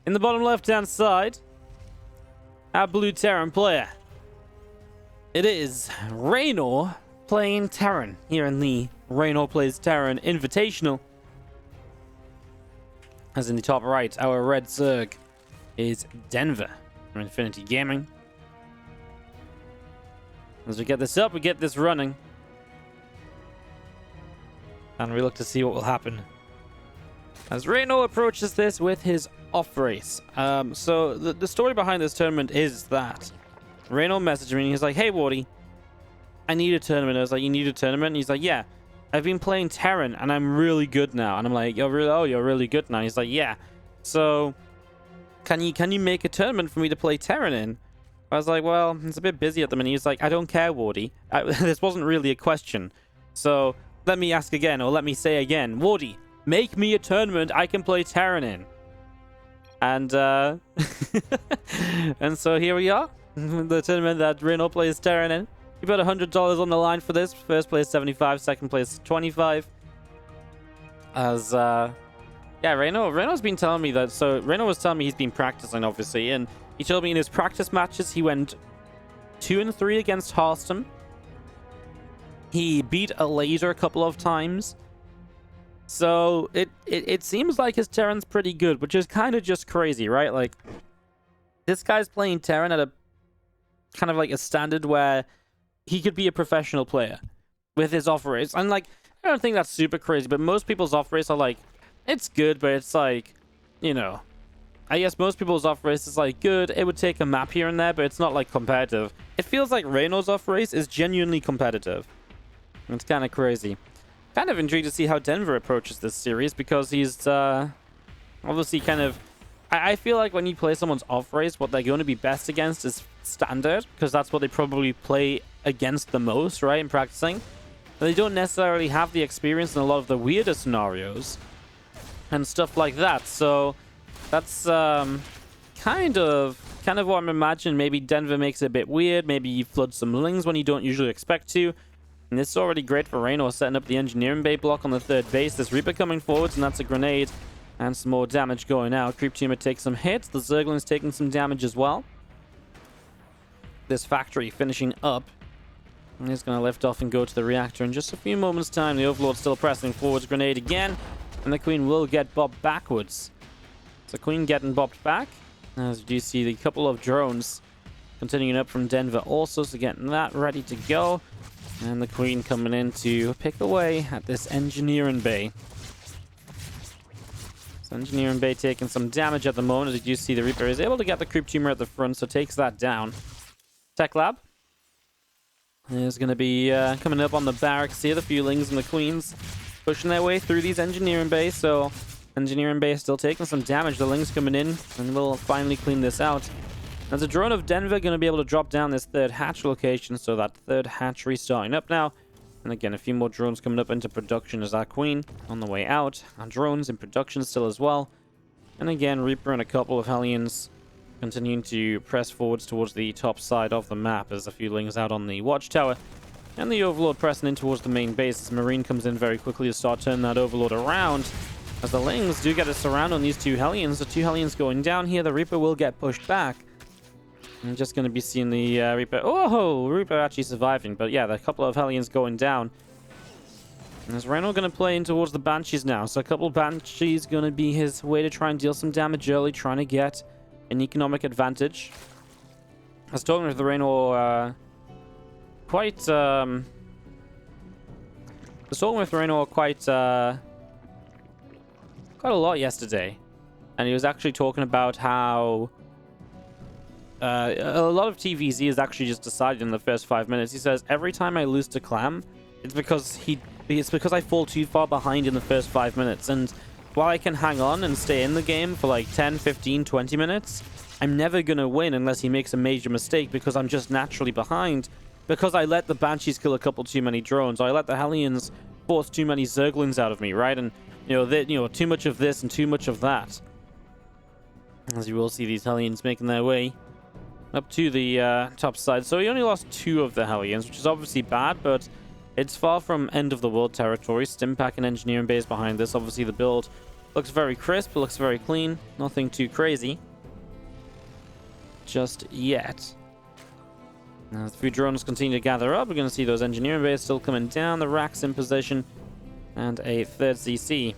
In the bottom left-hand side, our blue Terran player. It is Reynor playing Terran here in the Reynor Plays Terran Invitational. As in the top right, our red Zerg is Denver from Infinity Gaming. As we get this up, we get this running. And we look to see what will happen as Reynor approaches this with his off race. So the story behind this tournament is that Reynor messaged me and he's like, "Hey Wardy, I need a tournament." I was like, "You need a tournament?" And he's like, "Yeah, I've been playing Terran and I'm really good now." And I'm like, "You're really good now?" And he's like, "Yeah. So can you make a tournament for me to play Terran in?" I was like, "Well, it's a bit busy at the minute." He's like, "I don't care, Wardy. This wasn't really a question. So let me ask again, or let me say again, Wardy, make me a tournament I can play Terran in." And and so here we are, the tournament that Reynor plays Terran in. You put $100 on the line for this. First place 75, second place 25. As Reynor's been telling me that. So Reynor was telling me he's been practicing, obviously, and he told me in his practice matches he went 2 and 3 against Harston. He beat a laser a couple of times. So it seems like his Terran's pretty good, which is kind of just crazy, right? Like, this guy's playing Terran at a kind of like a standard where he could be a professional player with his off race. And like, I don't think that's super crazy, but most people's off race are like, it's good, but it's like, you know, I guess most people's off race is like good. It would take a map here and there, but it's not like competitive. It feels like Reynor's off race is genuinely competitive. It's kind of crazy. Kind of intrigued to see how Denver approaches this series, because he's obviously kind of... I feel like when you play someone's off race, what they're going to be best against is standard, because that's what they probably play against the most, right, in practicing. But they don't necessarily have the experience in a lot of the weirder scenarios and stuff like that. So that's kind of what I'm imagining. Maybe Denver makes it a bit weird. Maybe you flood some lings when you don't usually expect to. And this is already great for Reynor, setting up the engineering bay block on the third base. There's Reaper coming forwards, and that's a grenade. And some more damage going out. Creep Teamer takes some hits. The Zergling's taking some damage as well. This factory finishing up. And he's going to lift off and go to the reactor in just a few moments' time. The Overlord's still pressing forwards. Grenade again. And the Queen will get bopped backwards. So Queen getting bopped back. As you do see the couple of drones continuing up from Denver also. So getting that ready to go. And the Queen coming in to pick away at this engineering bay. So engineering bay taking some damage at the moment. As you see, the Reaper is able to get the Creep Tumor at the front, so takes that down. Tech Lab is going to be coming up on the barracks here. The Feelings and the Queens pushing their way through these engineering bays. So engineering bay is still taking some damage. The Lings coming in, and we'll finally clean this out. There's a drone of Denver going to be able to drop down this third hatch location, so that third hatch restarting up now. And again, a few more drones coming up into production as our Queen on the way out. Our drones in production still as well. And again, Reaper and a couple of Hellions continuing to press forwards towards the top side of the map as a few Lings out on the watchtower. And the Overlord pressing in towards the main base as Marine comes in very quickly to start turning that Overlord around. As the Lings do get a surround on these 2 Hellions. The 2 Hellions going down here. The Reaper will get pushed back. I'm just going to be seeing the Reaper. Oh, Reaper actually surviving. But yeah, the couple of Hellions going down. And as Reynor going to play in towards the Banshees now. So a couple of Banshees going to be his way to try and deal some damage early. Trying to get an economic advantage. I was talking with the Reynor quite a lot yesterday. And he was actually talking about how a lot of TVZ is actually just decided in the first 5 minutes. He says, every time I lose to Clam, it's because I fall too far behind in the first 5 minutes. And while I can hang on and stay in the game for like 10, 15, 20 minutes, I'm never going to win unless he makes a major mistake, because I'm just naturally behind. Because I let the Banshees kill a couple too many drones. Or I let the Hellions force too many Zerglings out of me, right? And, too much of this and too much of that. As you will see, these Hellions making their way up to the top side. So he only lost 2 of the Hellions, which is obviously bad, but it's far from end of the world territory. Stimpack and engineering base behind this. Obviously the build Looks very crisp, looks very clean. Nothing too crazy just yet. Now, as a few drones continue to gather up, we're going to see those engineering bays still coming down, the racks in position, and a third CC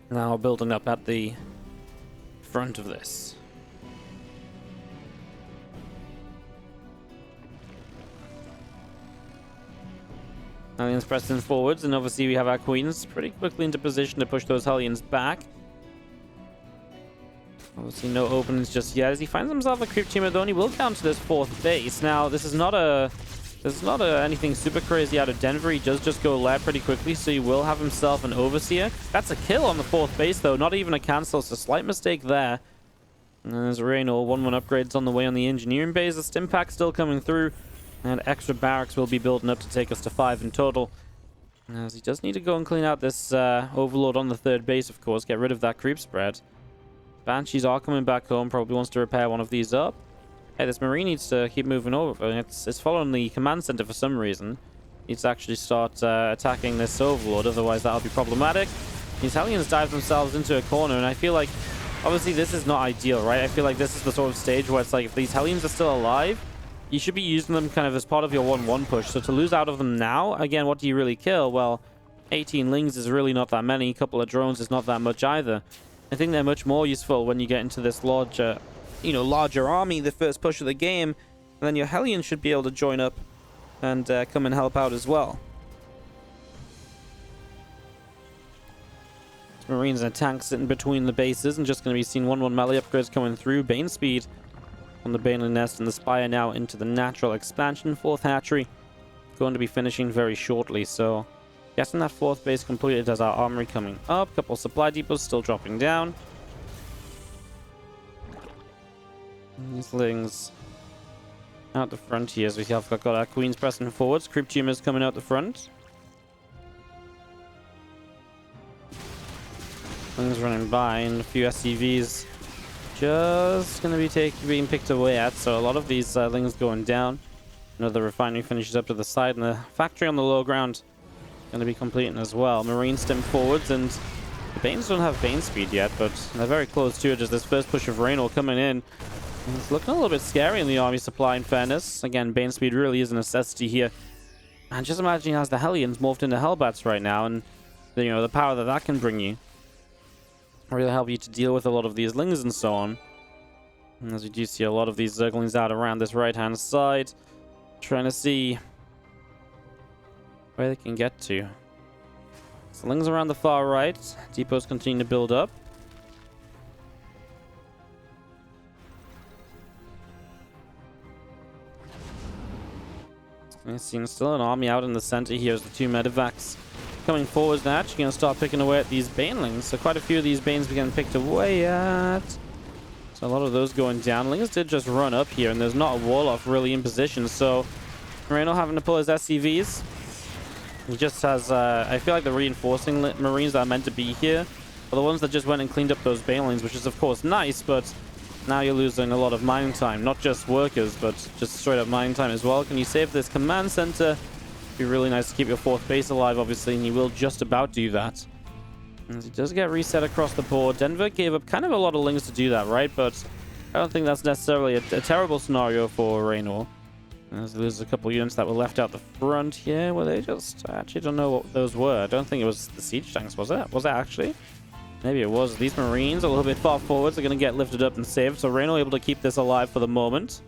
now building up at the front of this. Hellions pressing forwards, and obviously we have our queens pretty quickly into position to push those Hellions back. Obviously no openings just yet as he finds himself a creep teamer, though, and he will come to this fourth base. Now, this is not anything super crazy out of Denver. He does just go left pretty quickly, so he will have himself an overseer. That's a kill on the fourth base, though. Not even a cancel. It's a slight mistake there. And there's Reynor. 1-1 upgrades on the way on the engineering base. The stim pack still coming through, and extra barracks will be building up to take us to 5 in total. As he does need to go and clean out this overload on the third base, of course. Get rid of that creep spread. Banshees are coming back home. Probably wants to repair one of these up. Hey, this Marine needs to keep moving over. It's following the command center for some reason. Needs to actually start attacking this overload, otherwise that'll be problematic. These Hellions dive themselves into a corner, and I feel like, obviously this is not ideal, right? I feel like this is the sort of stage where it's like, if these Hellions are still alive, you should be using them kind of as part of your 1-1 push. So to lose out of them now, again, what do you really kill? Well, 18 Lings is really not that many. A couple of drones is not that much either. I think they're much more useful when you get into this larger army, the first push of the game. And then your Hellions should be able to join up and come and help out as well. Marines and tanks sitting between the bases and just going to be seeing 1-1 melee upgrades coming through. Bane speed on the Baneling Nest and the Spire now into the natural expansion. Fourth hatchery going to be finishing very shortly, so getting that fourth base completed as our armory coming up. Couple supply depots still dropping down. These Lings out the front here as we have got our queens pressing forwards. Creep tumors coming out the front. Lings running by and a few SCVs just going to be being picked away at, so a lot of these Lings going down. Another refinery finishes up to the side, and the factory on the low ground going to be completing as well. Marines stem forwards, and the Banes don't have Bane speed yet, but they're very close to it as this first push of Reynor coming in. And it's looking a little bit scary in the army supply, in fairness. Again, Bane speed really is a necessity here. And just imagine he has the Hellions morphed into Hellbats right now, and the power that can bring you. Really help you to deal with a lot of these Lings and so on. And as we do see a lot of these Zerglings out around this right-hand side, trying to see where they can get to. So Lings around the far right. Depots continue to build up. Seeing still an army out in the center here as the two medevacs coming forwards. They're actually going to start picking away at these Banelings. So quite a few of these Banes began picked away at. So a lot of those going down. Lings did just run up here, and there's not a Warlock really in position. So Reynor having to pull his SCVs. He just has, I feel like the reinforcing Marines that are meant to be here are the ones that just went and cleaned up those Banelings, which is of course nice, but now you're losing a lot of mining time. Not just workers, but just straight up mining time as well. Can you save this command center? Be really nice to keep your fourth base alive, obviously, and you will just about do that. As he does get reset across the board. Denver gave up kind of a lot of Lings to do that, right? But I don't think that's necessarily a terrible scenario for Reynor. As he loses a couple units that were left out the front here. Well, they just... I actually don't know what those were. I don't think it was the siege tanks, was it? Was it actually? Maybe it was. These Marines, a little bit far forwards, are going to get lifted up and saved. So Reynor able to keep this alive for the moment.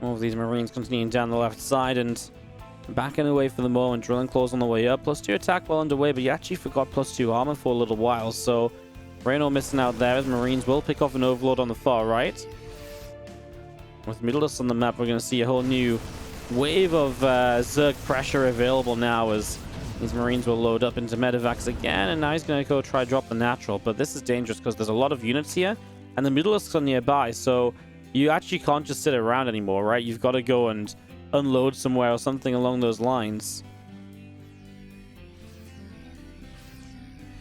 All of these Marines continuing down the left side and backing away for the moment. Drilling claws on the way up. +2 attack well underway, but you actually forgot +2 armor for a little while. So Reynor missing out there as Marines will pick off an overload on the far right. With Middledust on the map, we're going to see a whole new wave of Zerg pressure available now as these Marines will load up into medevacs again, and now he's going to go try drop the natural. But this is dangerous because there's a lot of units here, and the Middledusts are nearby, so you actually can't just sit around anymore, right? You've got to go and unload somewhere or something along those lines.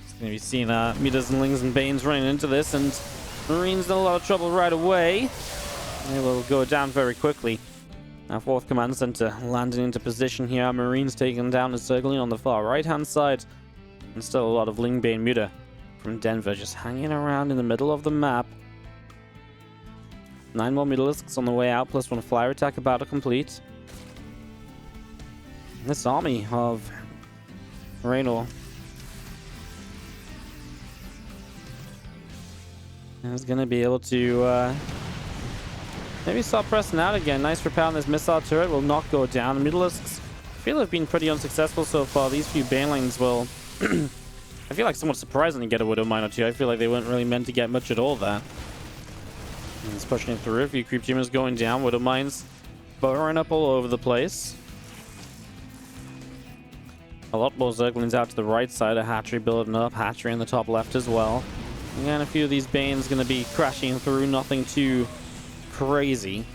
It's going to be seeing meters and Lings and Banes running into this, and Marines in a lot of trouble right away. They will go down very quickly. Our 4th command center landing into position here. Our Marines taken down and circling on the far right-hand side. And still a lot of Lingbane Muta from Denver just hanging around in the middle of the map. 9 more Mutalisks on the way out, plus 1 flyer attack about to complete. This army of Reynor is going to be able to maybe start pressing out again. Nice repair on this missile turret. Will not go down. The Mutalisks feel have been pretty unsuccessful so far. These few banelings will I feel like somewhat surprisingly get a Widow Mine or two. I feel like they weren't really meant to get much at all there. And it's pushing it through. A few creep tumors going down. Widow Mines burrowing up all over the place. A lot more Zerglings out to the right side. A hatchery building up. Hatchery in the top left as well. And a few of these Banes going to be crashing through. Nothing too crazy.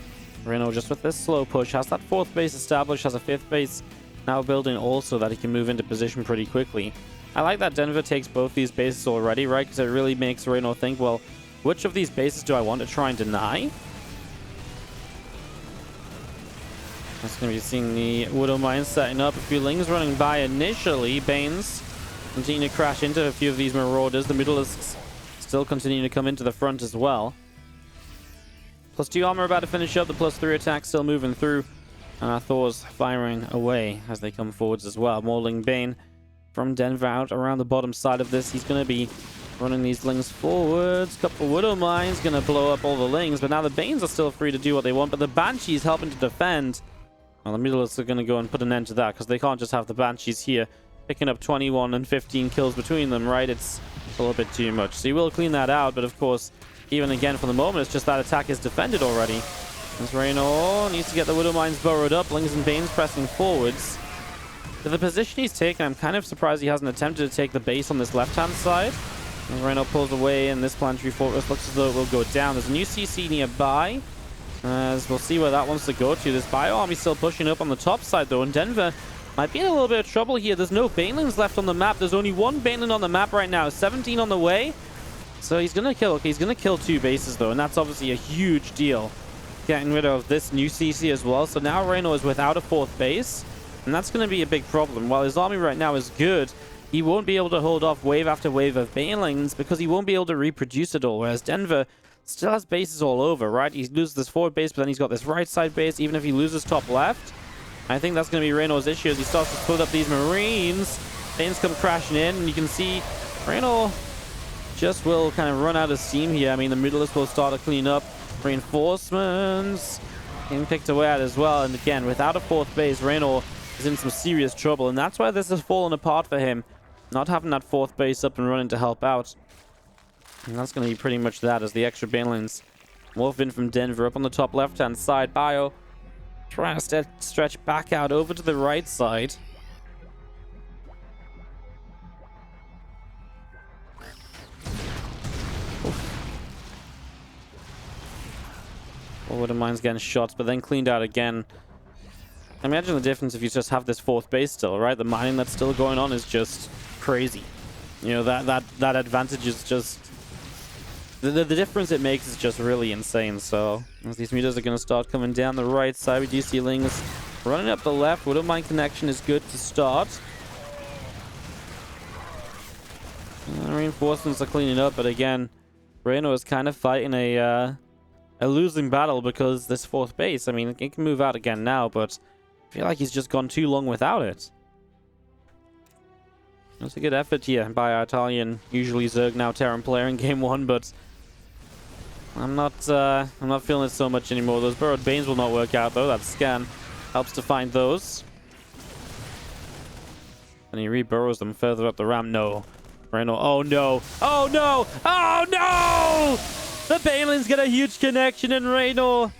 Reynor just with this slow push has that 4th base established. Has a 5th base now building also that he can move into position pretty quickly. I like that Denver takes both these bases already, right? Because it really makes Reynor think, well, which of these bases do I want to try and deny? That's going to be seeing the Widow Mine setting up. A few Lings running by initially. Banes continue to crash into a few of these Marauders. The Mutalisks still continuing to come into the front as well. +2 armor about to finish up. The +3 attack still moving through. And our Thors firing away as they come forwards as well. Morling Bane from Denver out around the bottom side of this. He's going to be running these Lings forwards. Couple Widow Mines going to blow up all the Lings. But now the Banes are still free to do what they want. But the Banshees helping to defend. Well, the Mutalisks are going to go and put an end to that, because they can't just have the Banshees here picking up 21 and 15 kills between them, right? It's a little bit too much. So you will clean that out, but of course, even again for the moment, it's just that attack is defended already. As Reynor needs to get the Widow Mines burrowed up. Lings and Banes pressing forwards. But the position he's taken, I'm kind of surprised he hasn't attempted to take the base on this left-hand side. As Reynor pulls away, and this planetary fortress looks as though it will go down. There's a new CC nearby. As we'll see where that wants to go to. This bio army still pushing up on the top side though, and Denver might be in a little bit of trouble here. There's no Banelings left on the map. There's only 1 Baneling on the map right now. 17 on the way. So he's gonna kill. Okay, he's gonna kill 2 bases though, and that's obviously a huge deal. Getting rid of this new CC as well. So now Reynor is without a 4th base, and that's gonna be a big problem. While his army right now is good, he won't be able to hold off wave after wave of Banelings because he won't be able to reproduce it all. Whereas Denver still has bases all over, right? He loses this forward base, but then he's got this right side base, even if he loses top left. I think that's going to be Reynor's issue as he starts to split up these Marines. Banes come crashing in, and you can see Reynor just will kind of run out of steam here. I mean, the Mutalisks will start to clean up. Reinforcements getting picked away at as well. And again, without a 4th base, Reynor is in some serious trouble, and that's why this has fallen apart for him. Not having that 4th base up and running to help out. And that's going to be pretty much that as the extra Banelings wolf in from Denver up on the top left-hand side. Bio trying to stretch back out over to the right side. Widow Mine's getting shots, but then cleaned out again. Imagine the difference if you just have this 4th base still, right? The mining that's still going on is just crazy. You know, that advantage is just... The difference it makes is just really insane. So as these meters are going to start coming down the right side, we do see Lings running up the left. Widow Mine connection is good to start. Reinforcements are cleaning up, but again, Reynor is kind of fighting a losing battle because this 4th base. I mean, it can move out again now, but I feel like he's just gone too long without it. That's a good effort here by our Italian, usually Zerg, now Terran player in game 1, but I'm not feeling it so much anymore. Those burrowed Banes will not work out though. That scan helps to find those. And he reburrows them further up the ramp. No. Reynor. Oh no. Oh no. Oh no! The Banelings get a huge connection, and Reynor,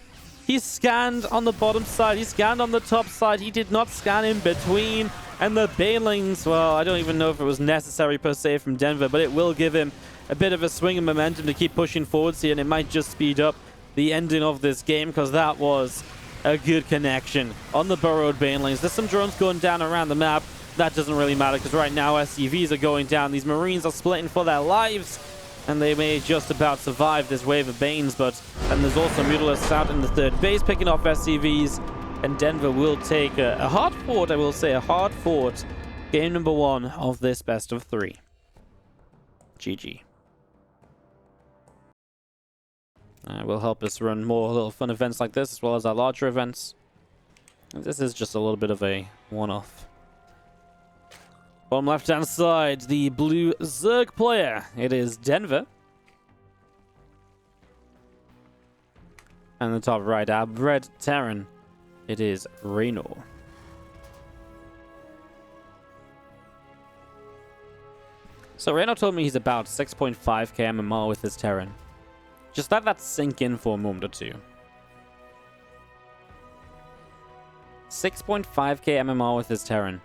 he scanned on the bottom side. He scanned on the top side. He did not scan in between. And the Banelings, well, I don't even know if it was necessary per se from Denver, but it will give him a bit of a swing of momentum to keep pushing forwards here, and it might just speed up the ending of this game, because that was a good connection on the burrowed Banelings. There's some drones going down around the map. That doesn't really matter, because right now SCVs are going down. These Marines are splitting for their lives, and they may just about survive this wave of Banes, but and there's also Mutalisks out in the 3rd base picking off SCVs. And Denver will take a hard fought, I will say, a hard fought game number 1 of this best of 3. GG. Will help us run more little fun events like this, as well as our larger events. And this is just a little bit of a one-off. Bottom left-hand side, the blue Zerg player. It is Denver. And the top right, our red Terran. It is Reynor. So Reynor told me he's about 6.5k MMR with his Terran. Just let that sink in for a moment or two. 6.5k MMR with his Terran.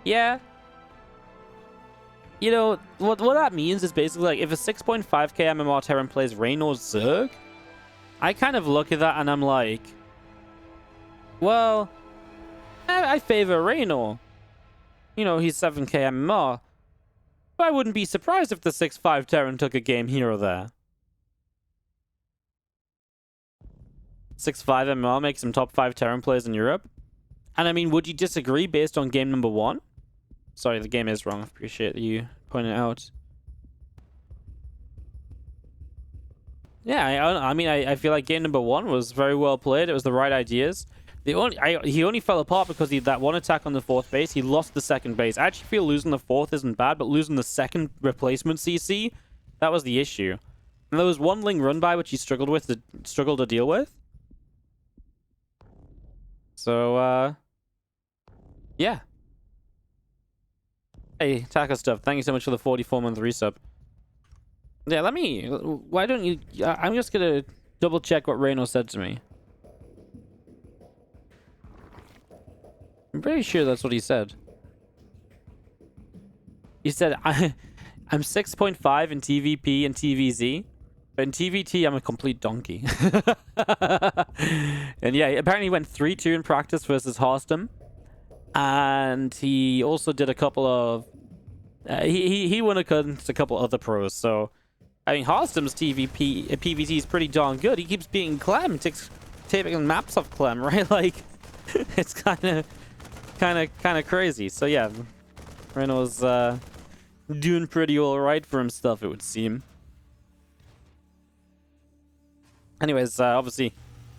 Yeah. You know, what that means is basically like if a 6.5k MMR Terran plays Reynor's Zerg, I kind of look at that and I'm like, well, I favor Reynor. You know, he's 7k MMR. But I wouldn't be surprised if the 6.5 Terran took a game here or there. 6.5 MMR makes him top 5 Terran players in Europe. And I mean, would you disagree based on game number 1? Sorry, the game is wrong. I appreciate you pointing it out. Yeah, I mean, I feel like game number 1 was very well played. It was the right ideas. He only fell apart because he had that one attack on the 4th base. He lost the 2nd base. I actually feel losing the 4th isn't bad, but losing the 2nd replacement CC, that was the issue. And there was one Ling run by which he struggled to deal with. So, yeah. Hey, Taco Stuff, thank you so much for the 44-month resub. Yeah, why don't you... I'm just gonna double-check what Reynor said to me. I'm pretty sure that's what he said. He said, I'm 6.5 in TVP and TVZ, but in TVT, I'm a complete donkey. And yeah, apparently he went 3-2 in practice versus Harstem. And he also did a couple of... he won against a couple other pros, so... I mean, Harstem's PVT is pretty darn good. He keeps beating Clem, taking maps off Clem, right? Like, it's kind of crazy. So yeah, Reynor's doing pretty all right for himself, it would seem. Anyways, obviously,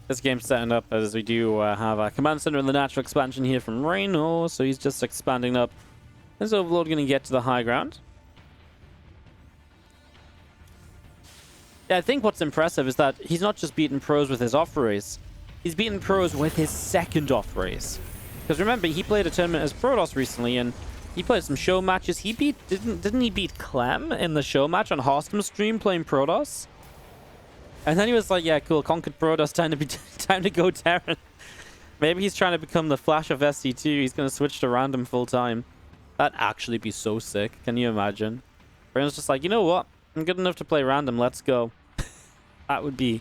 this game's setting up as we do have a command center in the natural expansion here from Reynor, so he's just expanding up. Is Overlord going to get to the high ground? Yeah, I think what's impressive is that he's not just beaten pros with his off race. He's beaten pros with his 2nd off race. Because remember, he played a tournament as Protoss recently, and he played some show matches. He didn't he beat Clem in the show match on Harstem's stream playing Protoss? And then he was like, yeah, cool, conquered Protoss, time to go Terran. Maybe he's trying to become the Flash of SC2. He's going to switch to random full time. That'd actually be so sick. Can you imagine? Brandon's just like, you know what? I'm good enough to play random. Let's go. That would be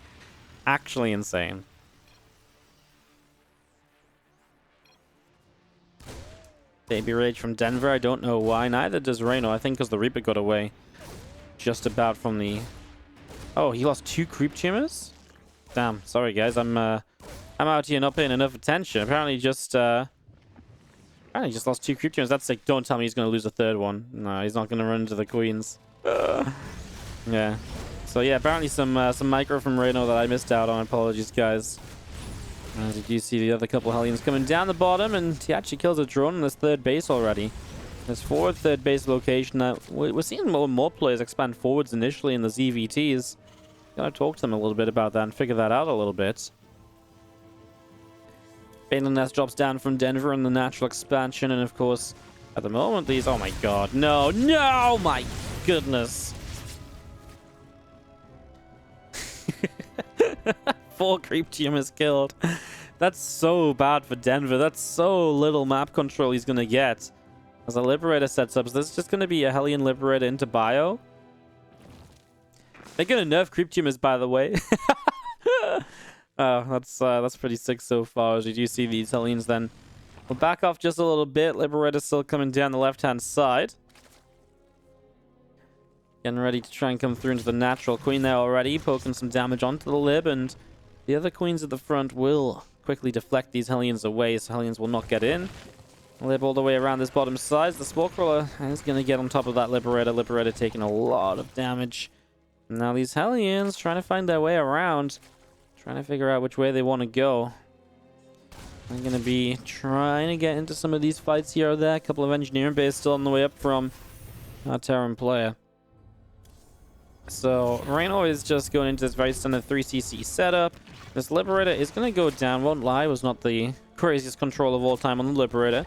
actually insane. Baby Rage from Denver. I don't know why. Neither does Reynor. I think because the Reaper got away just about from the... Oh, he lost 2 creep tumors? Damn. Sorry, guys. I'm out here not paying enough attention. Apparently just lost 2 creep tumors. That's like, don't tell me he's going to lose a 3rd one. No, he's not going to run into the queens. Yeah. So yeah, apparently some micro from Reynor that I missed out on. Apologies, guys. As you do see the other couple Hellions coming down the bottom, and he actually kills a drone on this 3rd base already. This forward 3rd base location that we're seeing more players expand forwards initially in the ZvTs. Gotta talk to them a little bit about that and figure that out a little bit. Baneland Nest drops down from Denver in the natural expansion, and of course, at the moment, these... Oh my god, no, my goodness. 4 creep tumors killed. That's so bad for Denver. That's so little map control he's gonna get. As a Liberator sets up, so there's just gonna be a Hellion Liberator into Bio. They're gonna nerf creep tumors, by the way. That's pretty sick so far. As you do see these Hellions, then we'll back off just a little bit. Liberator still coming down the left-hand side. Getting ready to try and come through into the natural. Queen there already, poking some damage onto the Lib, and the other queens at the front will quickly deflect these Hellions away so Hellions will not get in. Lib all the way around this bottom side. The Spore Crawler is going to get on top of that Liberator. Liberator taking a lot of damage. Now these Hellions trying to find their way around. Trying to figure out which way they want to go. I'm going to be trying to get into some of these fights here or there. A couple of engineering bays still on the way up from our Terran player. So Reynor is just going into this very standard 3cc setup. This Liberator is going to go down. Won't lie, was not the craziest control of all time on the Liberator.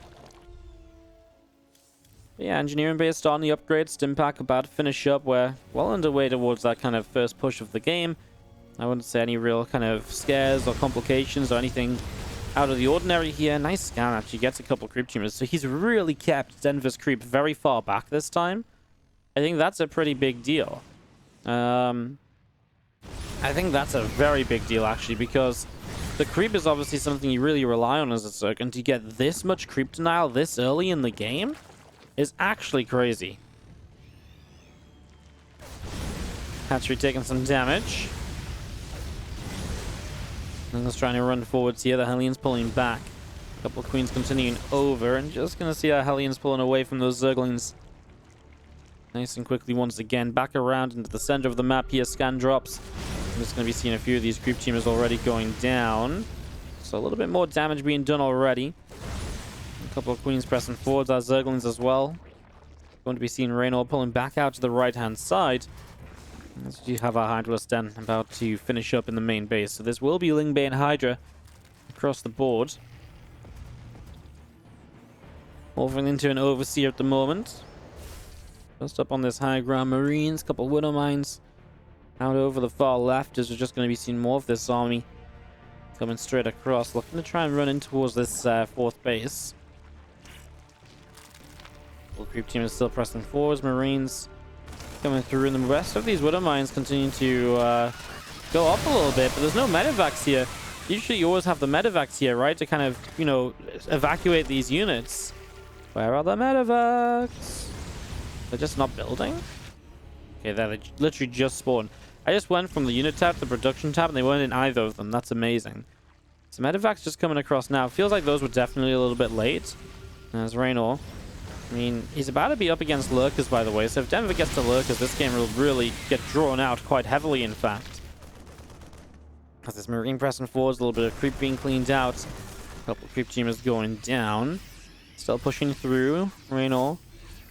But yeah, engineering base starting the upgrade. Stimpak about to finish up. We're well underway towards that kind of first push of the game. I wouldn't say any real kind of scares or complications or anything out of the ordinary here. Nice scan, actually gets a couple creep tumors. So he's really kept Denver's creep very far back this time. I think that's a pretty big deal. I think that's a very big deal, actually, because the creep is obviously something you really rely on as a Zerg, and to get this much creep denial this early in the game is actually crazy. Hatchery taking some damage. Hellions trying to run forwards here. The Hellions pulling back. A couple of Queens continuing over, and just going to see our Hellions pulling away from those Zerglings. Nice and quickly once again. Back around into the center of the map here. Scan drops. I'm just going to be seeing a few of these creep teamers already going down. So a little bit more damage being done already. A couple of Queens pressing forwards. Our Zerglings as well. Going to be seeing Reynor pulling back out to the right-hand side. As we have our Hydralisk Den about to finish up in the main base. So this will be Lingbane and Hydra across the board. Moving into an Overseer at the moment. Just up on this high ground, Marines, couple Widow Mines. Out over the far left as we're just going to be seeing more of this army coming straight across. Looking to try and run in towards this fourth base. The creep team is still pressing forwards. Marines coming through, and the rest of these Widow Mines continue to go up a little bit, but there's no medevacs here. Usually you always have the medevacs here, right, to kind of, you know, evacuate these units. Where are the medevacs? They're just not building? Okay, they literally just spawned. I just went from the unit tab to the production tab, and they weren't in either of them. That's amazing. So medevac's just coming across now. Feels like those were definitely a little bit late. As Reynor, I mean, he's about to be up against Lurkers, by the way. So if Denver gets to Lurkers, this game will really get drawn out quite heavily, in fact. As this Marine pressing forwards, a little bit of creep being cleaned out. A couple of creep teamers going down. Still pushing through. Reynor,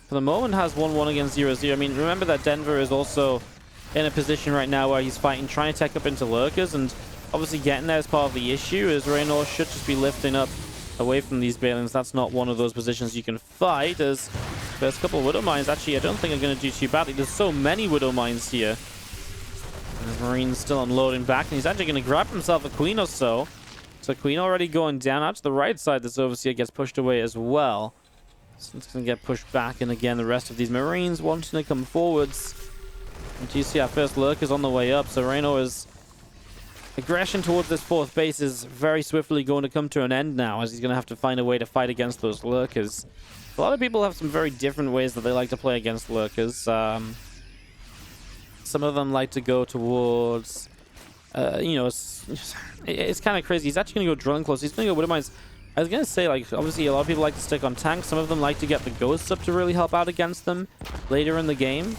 for the moment, has 1-1 against 0-0. I mean, remember that Denver is also in a position right now where he's fighting, trying to tech up into Lurkers, and obviously getting there is part of the issue, as Reynor should just be lifting up away from these Balins. That's not one of those positions you can fight, as first couple of Widow Mines, actually, I don't think are going to do too badly. There's so many Widow Mines here. And his Marine's still unloading back, and he's actually going to grab himself a Queen or so. So Queen already going down out to the right side. This Overseer gets pushed away as well. So it's going to get pushed back, and again, the rest of these Marines wanting to come forwards. And you see our first Lurkers on the way up, so Reynor's aggression towards this fourth base is very swiftly going to come to an end now, as he's going to have to find a way to fight against those Lurkers. A lot of people have some very different ways that they like to play against Lurkers. Some of them like to go towards, you know, it's kind of crazy. He's actually going to go drilling close. He's going to go Widow Mines. I was going to say, like, obviously a lot of people like to stick on tanks. Some of them like to get the Ghosts up to really help out against them later in the game.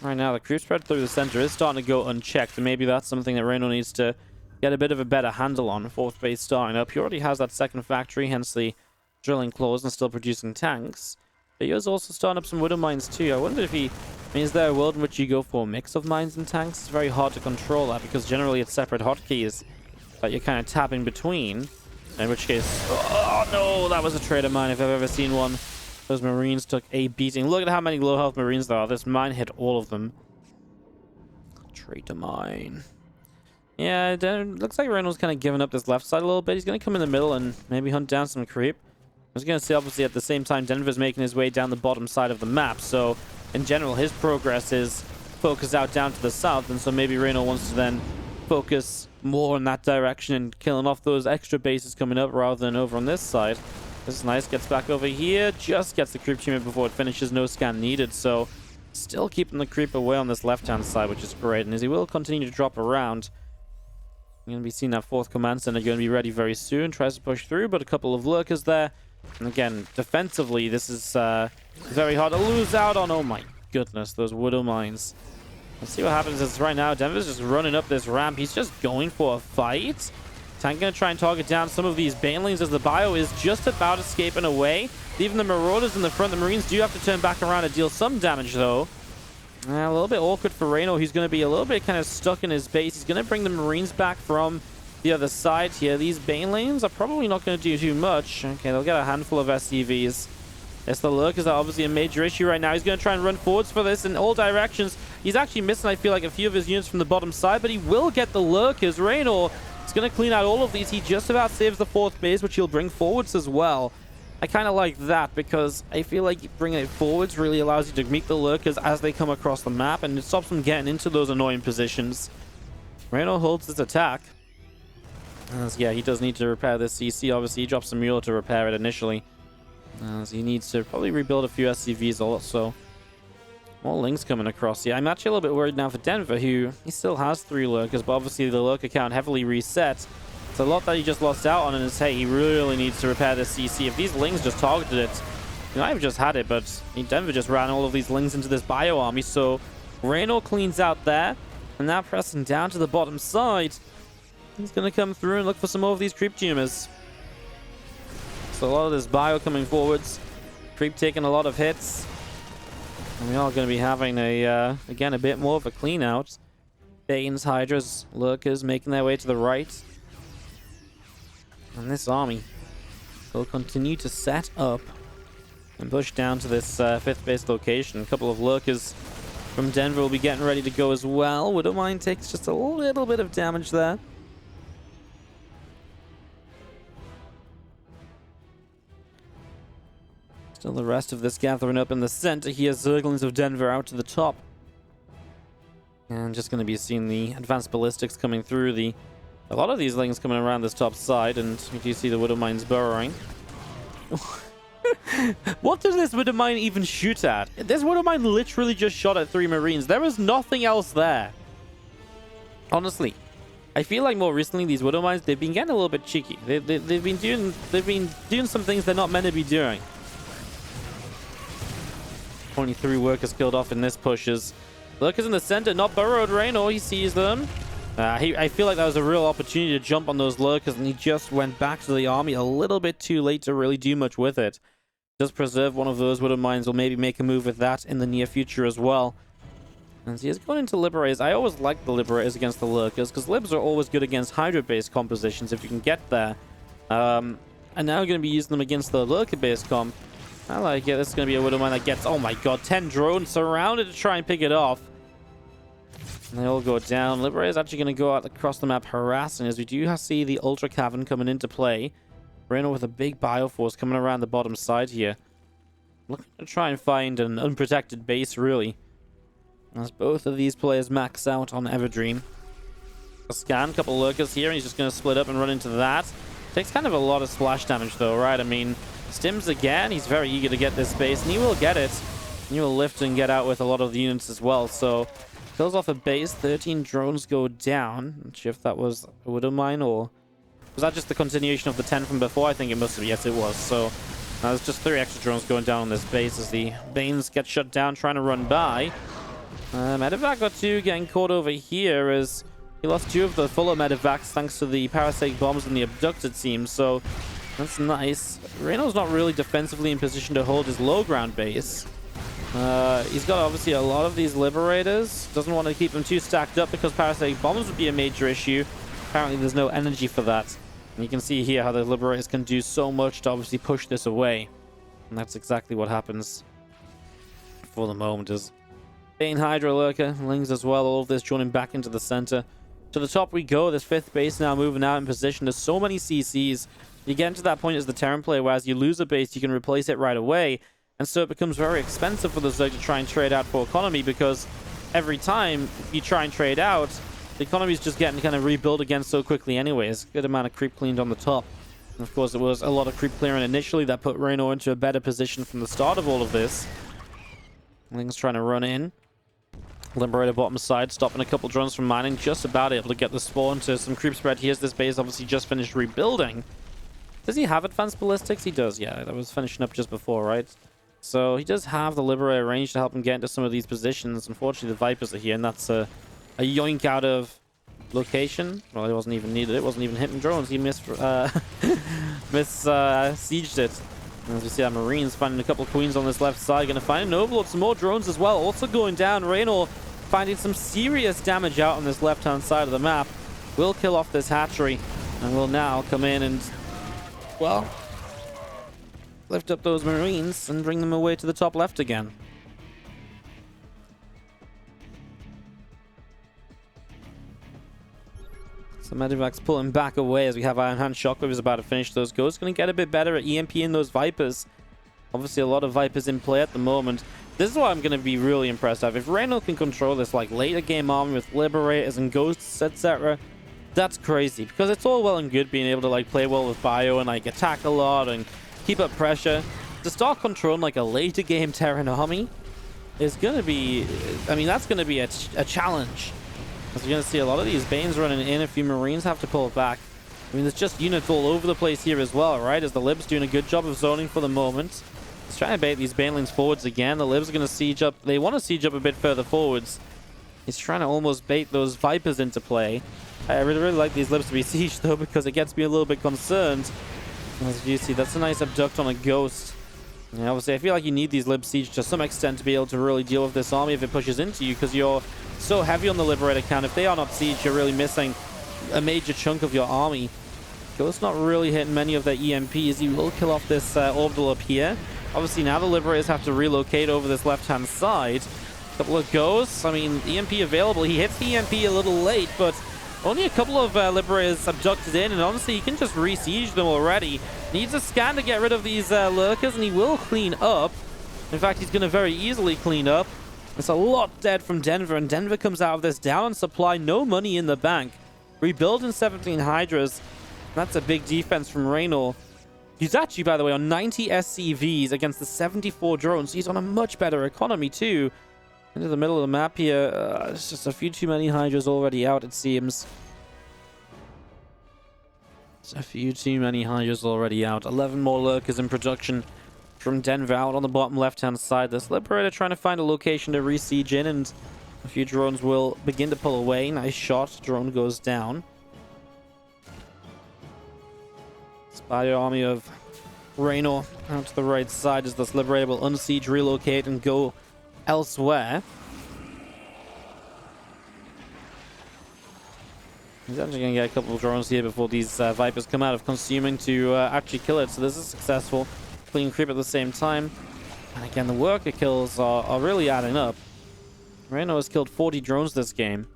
Right now, the creep spread through the center is starting to go unchecked, and maybe that's something that Reynor needs to get a bit of a better handle on. Fourth base starting up. He already has that second factory, hence the drilling claws, and still producing tanks. But he is also starting up some Widow Mines too. I wonder if he... I mean, is there a world in which you go for a mix of mines and tanks? It's very hard to control that, because generally it's separate hotkeys that you're kind of tapping between. In which case... Oh no, that was a traitor mine if I've ever seen one. Those Marines took a beating. Look at how many low health Marines there are. This mine hit all of them. Traitor mine. Yeah, it looks like Reynolds kind of giving up this left side a little bit. He's going to come in the middle and maybe hunt down some creep. I was going to say, obviously, at the same time, Denver's making his way down the bottom side of the map. So, in general, his progress is focused out down to the south. And so maybe Reynolds wants to then focus more in that direction and killing off those extra bases coming up rather than over on this side. This is nice. Gets back over here. Just gets the creep team before it finishes. No scan needed. So, still keeping the creep away on this left-hand side, which is great. And as he will continue to drop around, You're going to be seeing that 4th command center going to be ready very soon. Tries to push through, but a couple of lurkers there. And again, defensively, this is very hard to lose out on. Oh my goodness, those Widow Mines. Let's see what happens is right now, Denver's just running up this ramp. He's just going for a fight. Tank going to try and target down some of these banelings as the bio is just about escaping away. Even the Marauders in the front, the Marines do have to turn back around to deal some damage though. A little bit awkward for Reynor. He's going to be a little bit kind of stuck in his base. He's going to bring the Marines back from the other side here. These banelings are probably not going to do too much. Okay, they'll get a handful of SCVs. Yes, the lurkers are obviously a major issue right now. He's going to try and run forwards for this in all directions. He's actually missing, I feel like, a few of his units from the bottom side, but he will get the lurkers. Reynor is going to clean out all of these. He just about saves the 4th base, which he'll bring forwards as well. I kind of like that because I feel like bringing it forwards really allows you to meet the lurkers as they come across the map, and it stops them getting into those annoying positions. Reynor holds his attack. Yeah, he does need to repair this CC. Obviously, he drops some mule to repair it initially. He needs to probably rebuild a few SCVs also. More links coming across. Yeah, I'm actually a little bit worried now for Denver, who he still has 3 lurkers, but obviously the lurker count heavily reset. It's a lot that he just lost out on, and hey, he really needs to repair this CC. If these lings just targeted it, you know, I've just had it, but Denver just ran all of these lings into this bio army, so Reynor cleans out there, and now pressing down to the bottom side. He's going to come through and look for some more of these creep tumors. So a lot of this bio coming forwards. Creep taking a lot of hits. And we are going to be having again, a bit more of a clean out. Banes, Hydras, Lurkers making their way to the right. And this army will continue to set up and push down to this 5th base location. A couple of Lurkers from Denver will be getting ready to go as well. Widowmine takes just a little bit of damage there. Still the rest of this gathering up in the center here. Zerglings of Denver out to the top. And just going to be seeing the advanced ballistics coming through. A lot of these lings coming around this top side, and you do see the Widow Mines burrowing. What does this Widow Mine even shoot at? This Widow Mine literally just shot at 3 Marines. There was nothing else there. Honestly, I feel like more recently these Widow Mines, they've been getting a little bit cheeky. They've been doing some things they're not meant to be doing. 23 workers killed off in this pushes. Lurkers in the center, not burrowed. Reynor, he sees them. I feel like that was a real opportunity to jump on those lurkers, and he just went back to the army a little bit too late to really do much with it. Just preserve one of those Widow Mines, will maybe make a move with that in the near future as well. And he is going into Liberators. I always like the Liberators against the lurkers, because Libs are always good against Hydra-based compositions if you can get there. And now we're going to be using them against the lurker-based comp. I like it. This is going to be a Widow Mine that gets, oh my god, 10 drones surrounded to try and pick it off. And they all go down. Liberator is actually going to go out across the map harassing, as we do see the Ultra Cavern coming into play. Reynor with a big Bioforce coming around the bottom side here. Looking to try and find an unprotected base, really. As both of these players max out on Everdream. A scan, couple lurkers here, and he's just going to split up and run into that. Takes kind of a lot of splash damage, though, right? I mean, Stims again. He's very eager to get this base, and he will get it. And he will lift and get out with a lot of the units as well. So, kills off a base. 13 drones go down. Not sure if that was a Widow Mine, or was that just the continuation of the 10 from before? I think it must have. Yes, it was. So, there's just 3 extra drones going down on this base as the Banes get shut down, trying to run by. Medevac got 2 getting caught over here as he lost 2 of the fuller Medevacs thanks to the parasitic bombs and the abducted team. So, that's nice. Reynor's not really defensively in position to hold his low ground base. He's got obviously a lot of these Liberators. Doesn't want to keep them too stacked up because parasitic bombs would be a major issue. Apparently there's no energy for that. And you can see here how the Liberators can do so much to obviously push this away. And that's exactly what happens for the moment. Is Bane, Hydra, Lurker, Lings as well. All of this joining back into the center. To the top we go. This 5th base now moving out in position. There's so many CCs. You get into that point as the Terran player, where as you lose a base, you can replace it right away. And so it becomes very expensive for the Zerg to try and trade out for economy, because every time you try and trade out, the economy is just getting kind of rebuilt again so quickly anyways. Good amount of creep cleaned on the top. And of course, it was a lot of creep clearing initially that put Reynor into a better position from the start of all of this. Ling's trying to run in. Liberator bottom side, stopping a couple drones from mining, just about able to get the spawn to some creep spread. Here's this base, obviously just finished rebuilding. Does he have advanced ballistics? He does, yeah. That was finishing up just before, right? So he does have the Liberator range to help him get into some of these positions. Unfortunately, the Vipers are here, and that's a yoink out of location. Well, it wasn't even needed. It wasn't even hitting drones. He sieged it. As we see our Marines finding a couple of Queens on this left side. Going to find an Overlord. Some more drones as well. Also going down. Reynor finding some serious damage out on this left-hand side of the map. Will kill off this hatchery. And will now come in and, well, lift up those Marines and bring them away to the top left again. So Medivac's pulling back away as we have Iron Hand. Shockwave is about to finish those goes. Going to get a bit better at EMPing those Vipers. Obviously a lot of Vipers in play at the moment. This is what I'm going to be really impressed with. If Reynor can control this like later game army with Liberators and Ghosts, etc., that's crazy. Because it's all well and good being able to like play well with Bio and like attack a lot and keep up pressure. To start controlling like a later game Terran army is going to be, I mean, that's going to be a challenge. As you're going to see a lot of these Banes running in, a few Marines have to pull back. I mean, there's just units all over the place here as well, right? As the Libs doing a good job of zoning for the moment. He's trying to bait these Banelings forwards again. The Libs are going to siege up. They want to siege up a bit further forwards. He's trying to almost bait those Vipers into play. I really like these Libs to be sieged, though, because it gets me a little bit concerned. As you see, that's a nice abduct on a Ghost. And obviously, I feel like you need these Lib siege to some extent to be able to really deal with this army if it pushes into you, because you're so heavy on the Liberator count. If they are not siege, you're really missing a major chunk of your army. Ghost not really hitting many of their EMPs. He will kill off this orbital up here. Obviously, now the Liberators have to relocate over this left-hand side. A couple of Ghosts. I mean, EMP available. He hits the EMP a little late, but only a couple of Liberators abducted in, and honestly, he can just re-siege them already. Needs a scan to get rid of these lurkers, and he will clean up. In fact, he's going to very easily clean up. It's a lot dead from Denver, and Denver comes out of this down on supply, no money in the bank. Rebuilding 17 Hydras. That's a big defense from Reynor. He's actually, by the way, on 90 SCVs against the 74 drones. He's on a much better economy, too. Into the middle of the map here. It's just a few too many Hydras already out, it seems. It's a few too many Hydras already out. 11 more lurkers in production from Denver out on the bottom left-hand side. This Liberator trying to find a location to re-siege in, and a few drones will begin to pull away. Nice shot. Drone goes down. Spire army of Reynor out to the right side as this Liberator will unsiege, relocate, and go elsewhere. He's actually going to get a couple of drones here before these Vipers come out of consuming to actually kill it. So this is successful. Clean creep at the same time. And again, the worker kills are really adding up. Reynor has killed 40 drones this game.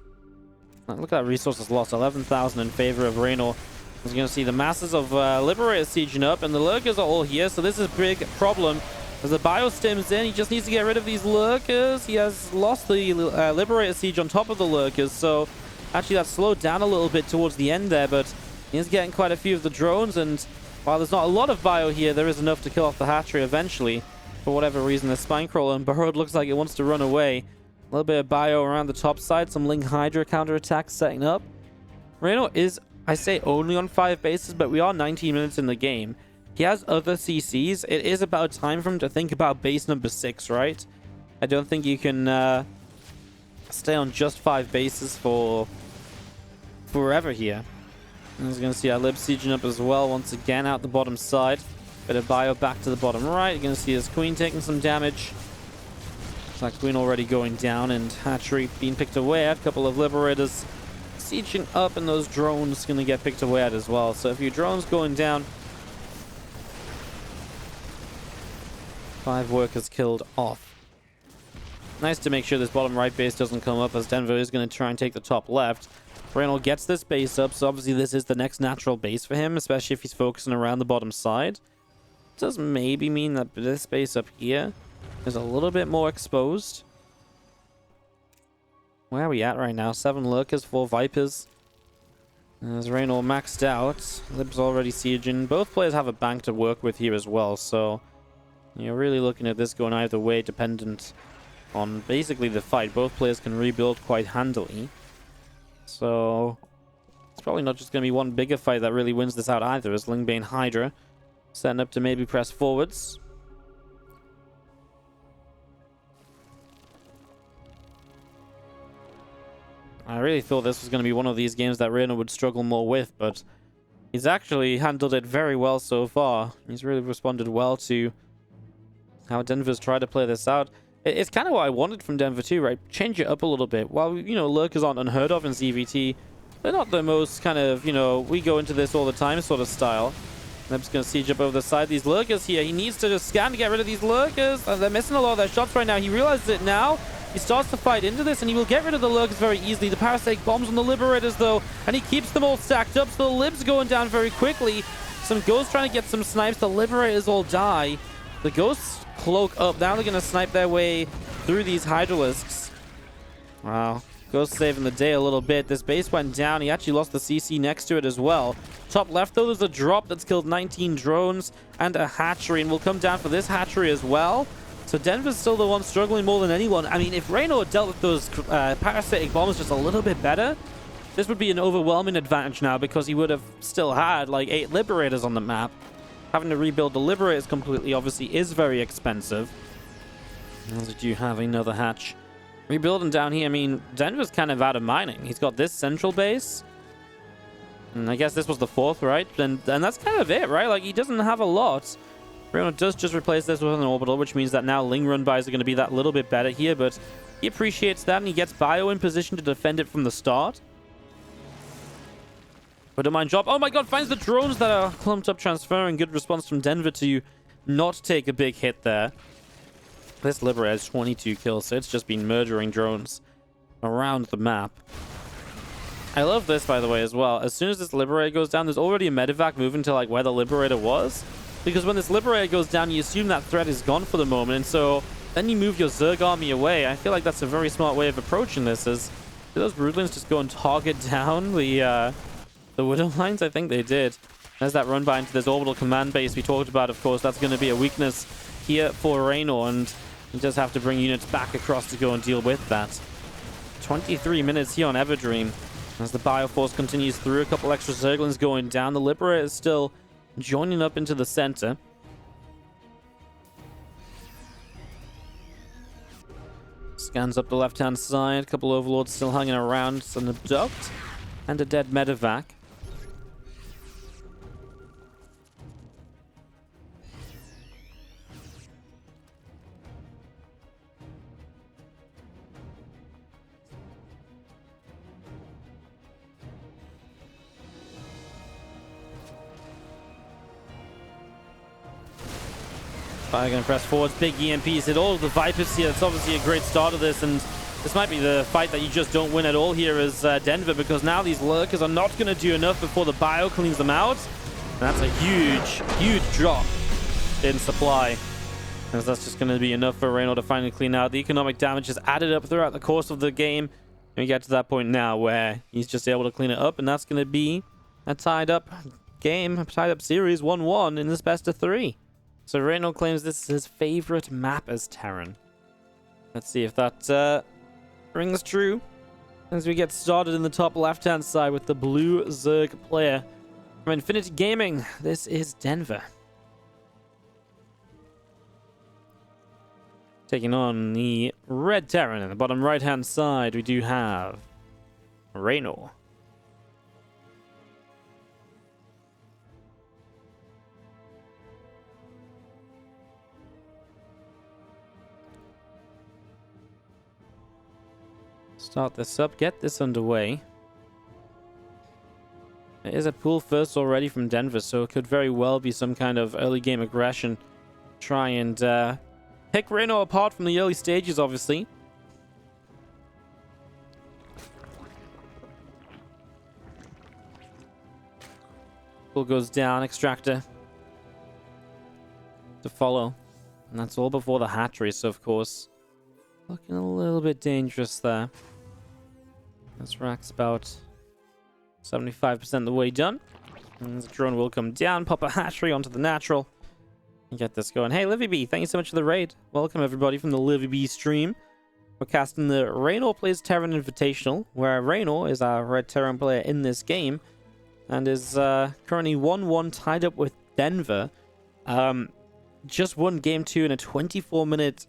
Look at that resources lost. 11,000 in favor of Reynor. As you're going to see the masses of Liberators sieging up, and the lurkers are all here. So this is a big problem. As the bio stims in, he just needs to get rid of these lurkers. He has lost the Liberator siege on top of the lurkers. So actually that slowed down a little bit towards the end there, but he is getting quite a few of the drones, and while there's not a lot of bio here, there is enough to kill off the hatchery eventually. For whatever reason, the Spinecrawler and Burrowed looks like it wants to run away. A little bit of bio around the top side, some Ling Hydra counterattacks setting up. Reynor is, I say, only on 5 bases, but we are 19 minutes in the game. He has other CCs. It is about time for him to think about base number 6, right? I don't think you can stay on just 5 bases for forever here. And as you're going to see our Lib sieging up as well once again out the bottom side. Bit of bio back to the bottom right. You're going to see his Queen taking some damage. That Queen already going down, and hatchery being picked away at. A couple of Liberators sieging up, and those drones going to get picked away at as well. So a few drones going down. 5 workers killed off. Nice to make sure this bottom right base doesn't come up, as Denver is going to try and take the top left. Reynor gets this base up, so obviously this is the next natural base for him, especially if he's focusing around the bottom side. Does maybe mean that this base up here is a little bit more exposed. Where are we at right now? 7 lurkers, 4 Vipers. As Reynor maxed out, Lib's already sieging. Both players have a bank to work with here as well, so you're really looking at this going either way, dependent on basically the fight. Both players can rebuild quite handily. So it's probably not just going to be one bigger fight that really wins this out either, as Lingbane Hydra setting up to maybe press forwards. I really thought this was going to be one of these games that Reynor would struggle more with, but he's actually handled it very well so far. He's really responded well to how Denver's tried to play this out. It's kind of what I wanted from Denver too, right? Change it up a little bit. While, you know, lurkers aren't unheard of in ZvT, they're not the most kind of, you know, we go into this all the time sort of style. I'm just going to siege up over the side. These lurkers here, he needs to just scan to get rid of these lurkers. They're missing a lot of their shots right now. He realizes it now. He starts to fight into this, and he will get rid of the lurkers very easily. The parasitic bombs on the liberators, though, and he keeps them all stacked up, so the libs going down very quickly. Some ghosts trying to get some snipes. The liberators all die. The ghosts cloak up. Now they're going to snipe their way through these hydralisks. Wow. Ghost saving the day a little bit. This base went down. He actually lost the CC next to it as well. Top left, though, there's a drop that's killed 19 drones and a hatchery, and we'll come down for this hatchery as well. So Denver's still the one struggling more than anyone. I mean, if Reynor dealt with those parasitic bombs just a little bit better, this would be an overwhelming advantage now, because he would have still had like 8 liberators on the map. Having to rebuild the liberators completely obviously is very expensive. As we do have another hatch. Rebuilding down here, I mean, Denver's kind of out of mining. He's got this central base. And I guess this was the 4th, right? And that's kind of it, right? Like, he doesn't have a lot. Reynor does just replace this with an orbital, which means that now Ling run buys are going to be that little bit better here, but he appreciates that, and he gets Bio in position to defend it from the start. But a mine job. Oh my god, finds the drones that are clumped up transferring. Good response from Denver to not take a big hit there. This Liberator has 22 kills, so it's just been murdering drones around the map. I love this, by the way, as well. As soon as this Liberator goes down, there's already a medevac moving to like where the Liberator was. Because when this Liberator goes down, you assume that threat is gone for the moment, and so then you move your Zerg army away. I feel like that's a very smart way of approaching this. Is did those Broodlings just go and target down the Widow lines? I think they did. There's that run by into this orbital command base we talked about, of course. That's going to be a weakness here for Reynor, and he does have to bring units back across to go and deal with that. 23 minutes here on Everdream. As the Bioforce continues through, a couple extra Zerglings going down. The Liberator is still joining up into the center. Scans up the left-hand side. A couple Overlords still hanging around. An Abduct and a dead medevac. Fire going to press forwards. Big EMPs hit all of the Vipers here. That's obviously a great start of this, and this might be the fight that you just don't win at all here as Denver, because now these lurkers are not going to do enough before the Bio cleans them out. And that's a huge, huge drop in supply, as that's just going to be enough for Reynor to finally clean out. The economic damage is added up throughout the course of the game, and we get to that point now where he's just able to clean it up, and that's going to be a tied up game, a tied up series 1-1 in this best of 3. So Reynor claims this is his favorite map as Terran. Let's see if that rings true as we get started in the top left-hand side with the blue Zerg player from Infinity Gaming. This is Denver. Taking on the red Terran. In the bottom right-hand side, we do have Reynor. Start this up, get this underway. There is a pool first already from Denver, so it could very well be some kind of early game aggression. Try and pick Reynor apart from the early stages, obviously. Pool goes down, extractor to follow. And that's all before the hatchery, so of course, looking a little bit dangerous there. This rack's about 75% the way done. And the drone will come down, pop a hatchery onto the natural, and get this going. Hey, Livy B, thank you so much for the raid. Welcome, everybody, from the Livy B stream. We're casting the Reynor Plays Terran Invitational, where Reynor is our red Terran player in this game, and is currently 1-1 tied up with Denver. Just won game 2 in a 24-minute,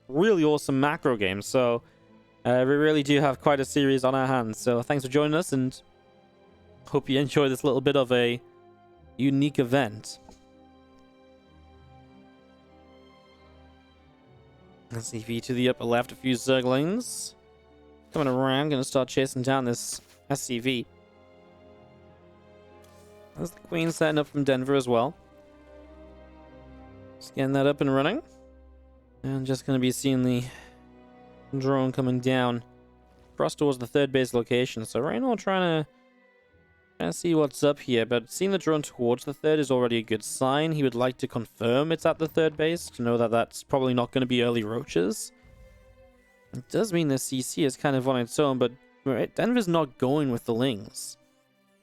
really awesome macro game, so we really do have quite a series on our hands. So thanks for joining us, and hope you enjoy this little bit of a unique event. ZvT to the upper left, a few Zerglings. Coming around, gonna start chasing down this SCV. There's the Queen setting up from Denver as well. Just getting that up and running. And just gonna be seeing the drone coming down across towards the third base location. So Reynor trying to see what's up here, but seeing the drone towards the third is already a good sign. He would like to confirm it's at the third base to know that that's probably not going to be early roaches. It does mean the CC is kind of on its own, but Denver's not going with the Lings.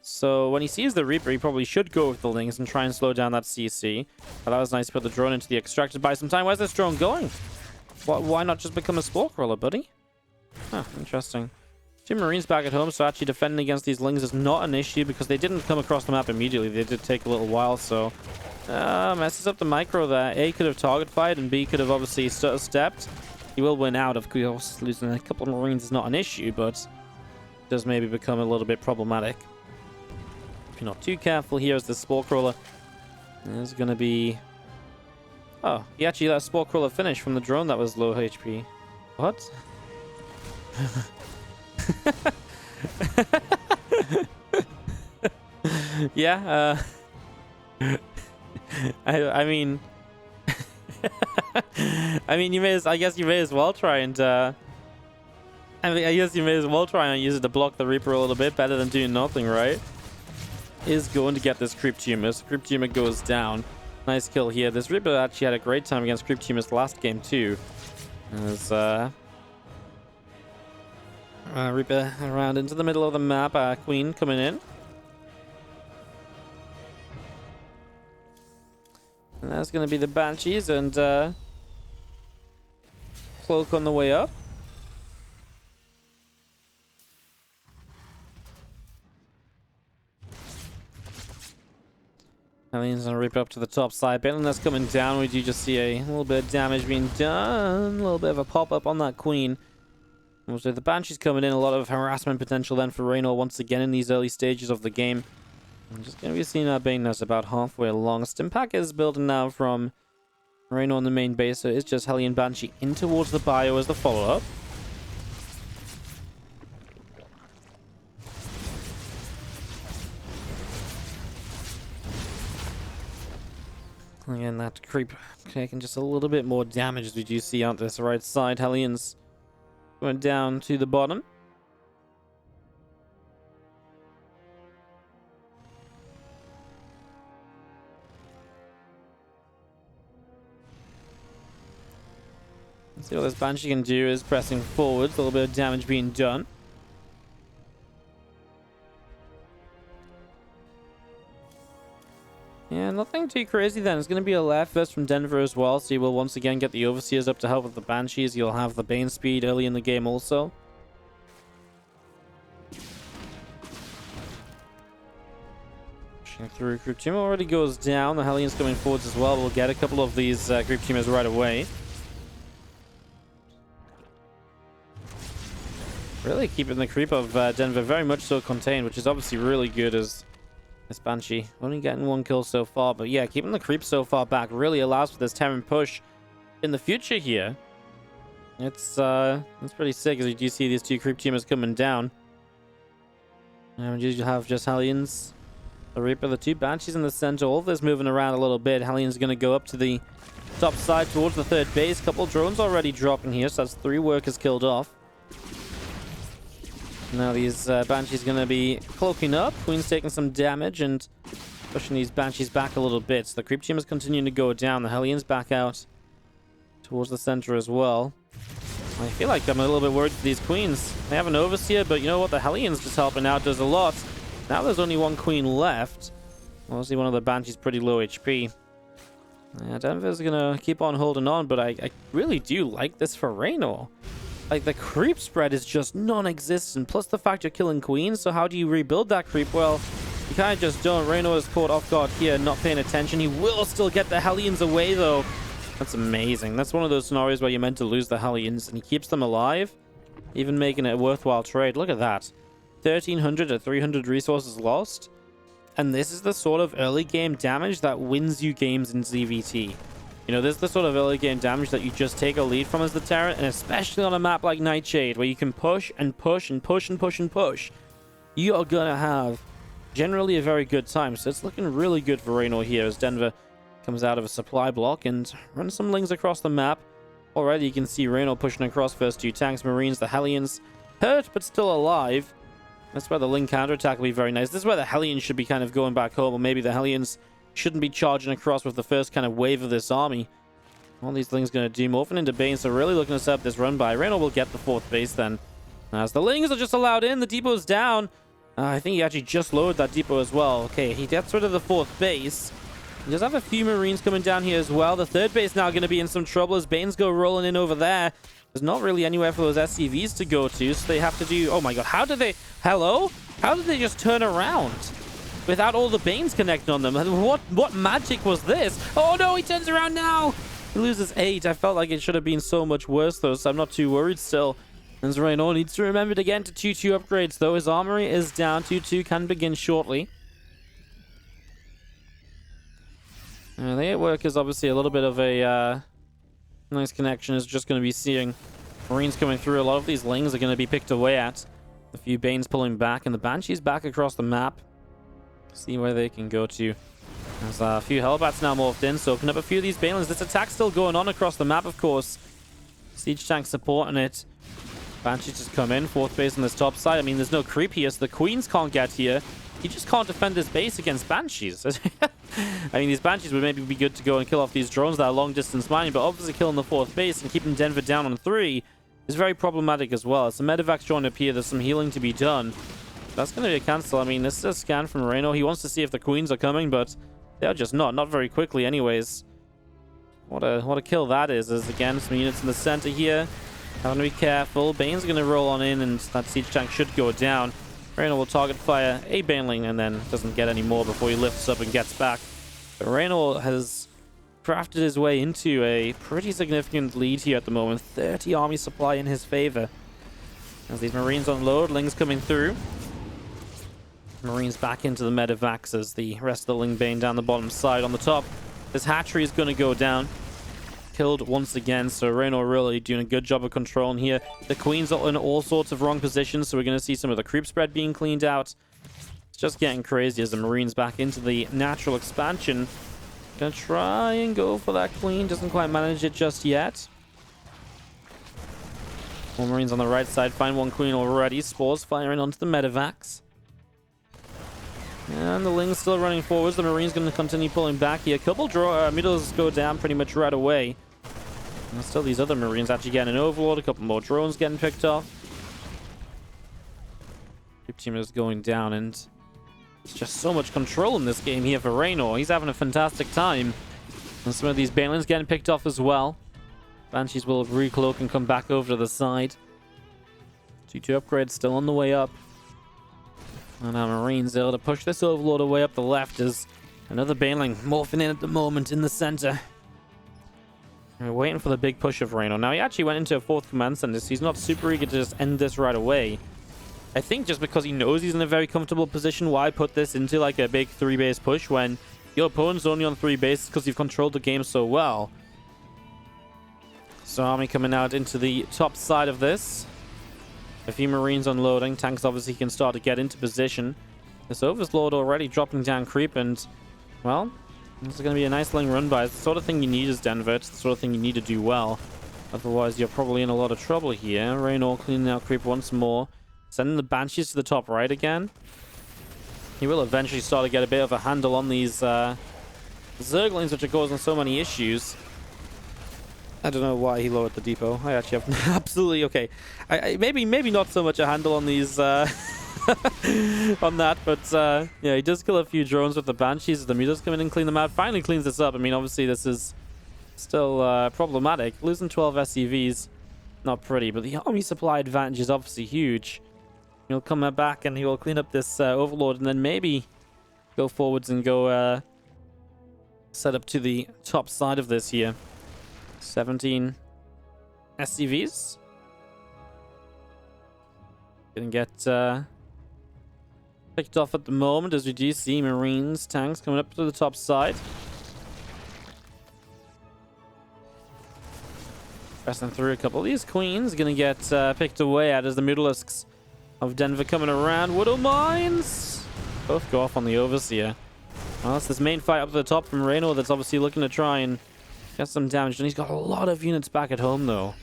So when he sees the Reaper, he probably should go with the Lings and try and slow down that CC. But that was nice to put the drone into the extractor to buy some time. Where's this drone going? Why not just become a Spore Crawler, buddy? Huh, interesting. Two Marines back at home, so actually defending against these Lings is not an issue because they didn't come across the map immediately. They did take a little while, so messes up the micro there. A could have target fired, and B could have obviously stepped. He will win out, of course. Losing a couple of Marines is not an issue, but does maybe become a little bit problematic if you're not too careful here as the Spore Crawler. There's going to be... Oh, he actually let a Spore Crawler finish from the drone that was low HP. What? Yeah, I mean I guess you may as well try and I guess you may as well try and use it to block the Reaper a little bit better than doing nothing, right? Is going to get this Creep Tumor. So Creep Tumor goes down. Nice kill here. This Reaper actually had a great time against Creep Tumors last game too. As Reaper around into the middle of the map. Queen coming in. And that's going to be the Banshees and Cloak on the way up. Aliens and Reaper up to the top side. Baitland that's coming down. We do just see a little bit of damage being done. A little bit of a pop-up on that Queen. So the Banshee's coming in, a lot of harassment potential then for Reynor once again in these early stages of the game. I'm just going to be seeing our Bane that's about halfway along. Stimpack is building now from Reynor on the main base, so it's just Hellion Banshee in towards the bio as the follow-up. Again, that creep taking just a little bit more damage as we do see on this right side. Hellions going down to the bottom. Let's see what this Banshee can do is pressing forwards. A little bit of damage being done. Yeah, nothing too crazy then. It's going to be a left first from Denver as well, so you will once again get the Overseers up to help with the Banshees. You'll have the Bane speed early in the game also. Pushing through. Creep Tumor already goes down. The Hellions coming forwards as well. We'll get a couple of these Creep Tumors right away. Really keeping the creep of Denver very much so contained, which is obviously really good as this Banshee only getting one kill so far. But yeah, keeping the creep so far back really allows for this Terran push in the future here. It's pretty sick as you do see these two Creep Tumors coming down. And you have just Hellions, the Reaper, the two Banshees in the center. All of this moving around a little bit. Hellions going to go up to the top side towards the third base. Couple drones already dropping here, so that's 3 workers killed off. Now these Banshees going to be cloaking up. Queen's taking some damage and pushing these Banshees back a little bit. So the Creep Tumors continuing to go down. The Hellions back out towards the center as well. I feel like I'm a little bit worried for these Queens. They have an Overseer, but you know what? The Hellions just helping out does a lot. Now there's only one Queen left. Obviously one of the Banshees pretty low HP. Denver's going to keep on holding on, but I really do like this for Reynor. Like, the creep spread is just non-existent. Plus the fact you're killing queens, so how do you rebuild that creep? Well, you kind of just don't. Reynor is caught off guard here, not paying attention. He will still get the Hellions away, though. That's amazing. That's one of those scenarios where you're meant to lose the Hellions, and he keeps them alive, even making it a worthwhile trade. Look at that. 1,300 to 300 resources lost. And this is the sort of early game damage that wins you games in ZvT. You know, this is the sort of early game damage that you just take a lead from as the Terran, and especially on a map like Nightshade, where you can push and push and push and push and push. You are gonna have generally a very good time. So it's looking really good for Reynor here as Denver comes out of a supply block and runs some lings across the map. Already you can see Reynor pushing across first 2 tanks, Marines, the Hellions. Hurt, but still alive. That's where the Ling counterattack will be very nice. This is where the Hellions should be kind of going back home, or maybe the Hellions shouldn't be charging across with the first kind of wave of this army. All these Lings going to do morphing into Bane, so really looking to set up this run by. Reynor will get the 4th base then. As the Lings are just allowed in, the depot's down. I think he actually just lowered that depot as well. Okay, he gets rid of the 4th base. He does have a few Marines coming down here as well. The 3rd base now going to be in some trouble as Banes go rolling in over there. There's not really anywhere for those SCVs to go to, so they have to do... Oh my god, how did they... Hello? How did they just turn around without all the Banes connecting on them? What magic was this? Oh no, he turns around now! He loses 8. I felt like it should have been so much worse though, so I'm not too worried still. As Reynor needs to remember to get into 2-2 upgrades though. His armory is down. 2-2 can begin shortly. The 8 work is obviously a little bit of a... nice connection is just going to be seeing Marines coming through. A lot of these Lings are going to be picked away at. A few Banes pulling back, and the Banshees back across the map. See where they can go to. There's a few Hellbats now morphed in, so open up a few of these Banelings. This attack's still going on across the map, of course. Siege tank supporting it. Banshees just come in. 4th base on this top side. I mean, there's no creep here, so the Queens can't get here. You just can't defend this base against Banshees. I mean, these Banshees would maybe be good to go and kill off these drones that are long-distance mining, but obviously killing the 4th base and keeping Denver down on 3 is very problematic as well. Some medevacs showing up here. There's some healing to be done. That's going to be a cancel. I mean, this is a scan from Reynor. He wants to see if the Queens are coming, but they're just not very quickly anyways. What a kill that is again, some units in the center here. Having to be careful. Bane's going to roll on in, and that siege tank should go down. Reynor will target fire a Baneling and then doesn't get any more before he lifts up and gets back. But Reynor has crafted his way into a pretty significant lead here at the moment. 30 army supply in his favor. As these Marines unload, Lings coming through. Marines back into the medevacs as the rest of the Ling Bane down the bottom side. On the top, this hatchery is going to go down. Killed once again, so Reynor really doing a good job of controlling here. The Queens are in all sorts of wrong positions, so we're going to see some of the creep spread being cleaned out. It's just getting crazy as the Marines back into the natural expansion. Gonna try and go for that Queen. Doesn't quite manage it just yet. More Marines on the right side. Find one Queen already. Spores firing onto the medevacs. And the Ling's still running forwards. The Marine's going to continue pulling back here. A couple middles go down pretty much right away. And still these other Marines actually getting an overload. A couple more drones getting picked off. Creep team is going down, and it's just so much control in this game here for Reynor. He's having a fantastic time. And some of these Banelings getting picked off as well. Banshees will recloak and come back over to the side. 2-2 upgrades still on the way up. And our Marines able to push this overload away up the left as another Baneling morphing in at the moment in the center. We're waiting for the big push of Reynor. Now, he actually went into a 4th command center, so he's not super eager to just end this right away. I think just because he knows he's in a very comfortable position, why put this into like a big 3-base push when your opponent's only on 3 bases because you've controlled the game so well. So army coming out into the top side of this. A few Marines unloading. Tanks obviously can start to get into position. This Overlord already dropping down creep, and well, this is going to be a nice Ling run by. It's the sort of thing you need as Denver. It's the sort of thing you need to do well. Otherwise, you're probably in a lot of trouble here. Reynor cleaning out creep once more. Sending the Banshees to the top right again. He will eventually start to get a bit of a handle on these Zerglings, which are causing so many issues. I don't know why he lowered the depot. I actually have absolutely okay. Maybe not so much a handle on these on that, but yeah, he does kill a few drones with the Banshees. The Mutas come in and clean them out. Finally cleans this up. I mean, obviously this is still problematic. Losing 12 SCVs not pretty, but the army supply advantage is obviously huge. He'll come back and he will clean up this Overlord, and then maybe go forwards and go set up to the top side of this here. 17 SCVs. Gonna get picked off at the moment, as we do see Marines, tanks coming up to the top side. Pressing through a couple of these queens. Gonna get picked away at as the Mutalisks of Denver coming around. Widow Mines! Both go off on the Overseer. Well, it's this main fight up to the top from Reynor that's obviously looking to try and get some damage. And he's got a lot of units back at home, though.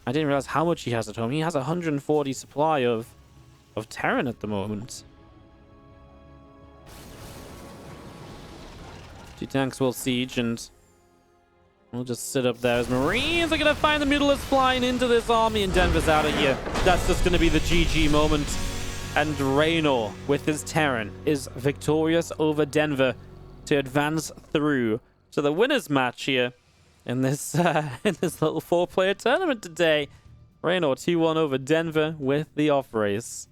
I didn't realize how much he has at home. He has 140 supply of Terran at the moment. 2 tanks will siege, and we'll just sit up there as Marines are going to find the Mutalisks flying into this army, and Denver's out of here. That's just going to be the GG moment. And Reynor, with his Terran, is victorious over Denver to advance through to the winners match here in this little 4-player tournament today. Reynor 2-1 over Denver with the off race.